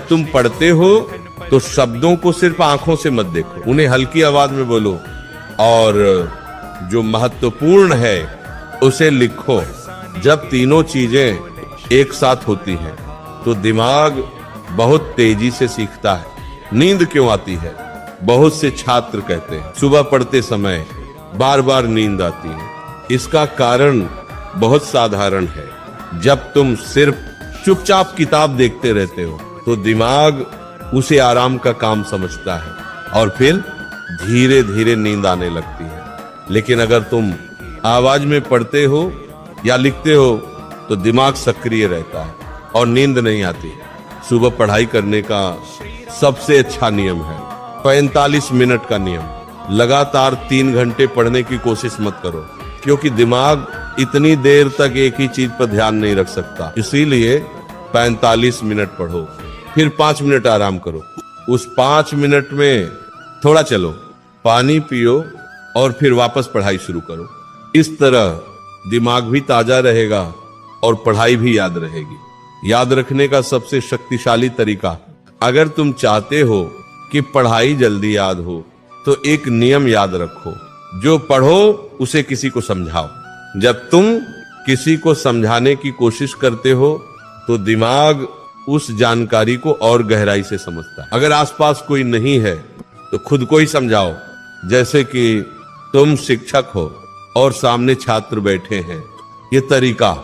तुम पढ़ते हो तो शब्दों को सिर्फ आंखों से मत देखो, उन्हें हल्की आवाज में बोलो और जो महत्वपूर्ण है उसे लिखो। जब तीनों चीजें एक साथ होती हैं तो दिमाग बहुत तेजी से सीखता है। नींद क्यों आती है? बहुत से छात्र कहते हैं सुबह पढ़ते समय बार बार नींद आती है। इसका कारण बहुत साधारण है। जब तुम सिर्फ चुपचाप किताब देखते रहते हो तो दिमाग उसे आराम का काम समझता है और फिर धीरे धीरे नींद आने लगती है। लेकिन अगर तुम आवाज में पढ़ते हो या लिखते हो तो दिमाग सक्रिय रहता है और नींद नहीं आती। सुबह पढ़ाई करने का सबसे अच्छा नियम है 45 मिनट का नियम। लगातार 3 घंटे पढ़ने की कोशिश मत करो, क्योंकि दिमाग इतनी देर तक एक ही चीज पर ध्यान नहीं रख सकता। इसीलिए 45 मिनट पढ़ो, फिर 5 मिनट आराम करो। उस 5 मिनट में थोड़ा चलो, पानी पियो और फिर वापस पढ़ाई शुरू करो। इस तरह दिमाग भी ताजा रहेगा और पढ़ाई भी याद रहेगी। याद रखने का सबसे शक्तिशाली तरीका, अगर तुम चाहते हो कि पढ़ाई जल्दी याद हो तो एक नियम याद रखो, जो पढ़ो उसे किसी को समझाओ। जब तुम किसी को समझाने की कोशिश करते हो तो दिमाग उस जानकारी को और गहराई से समझता है। अगर आसपास कोई नहीं है तो खुद को ही समझाओ, जैसे कि तुम शिक्षक हो और सामने छात्र बैठे हैं। ये तरीका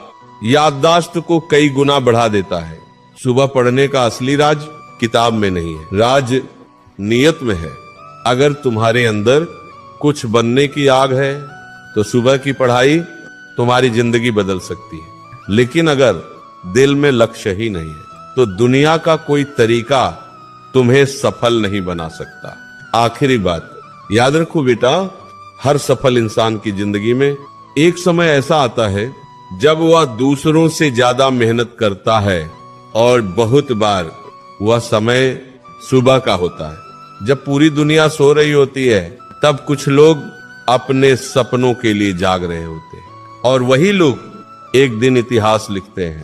याददाश्त को कई गुना बढ़ा देता है। सुबह पढ़ने का असली राज किताब में नहीं है, राज नियत में है। अगर तुम्हारे अंदर कुछ बनने की आग है तो सुबह की पढ़ाई तुम्हारी जिंदगी बदल सकती है। लेकिन अगर दिल में लक्ष्य ही नहीं है तो दुनिया का कोई तरीका तुम्हें सफल नहीं बना सकता। आखिरी बात याद रखो बेटा, हर सफल इंसान की जिंदगी में एक समय ऐसा आता है जब वह दूसरों से ज्यादा मेहनत करता है, और बहुत बार वह समय सुबह का होता है जब पूरी दुनिया सो रही होती है। तब कुछ लोग अपने सपनों के लिए जाग रहे होते हैं और वही लोग एक दिन इतिहास लिखते हैं।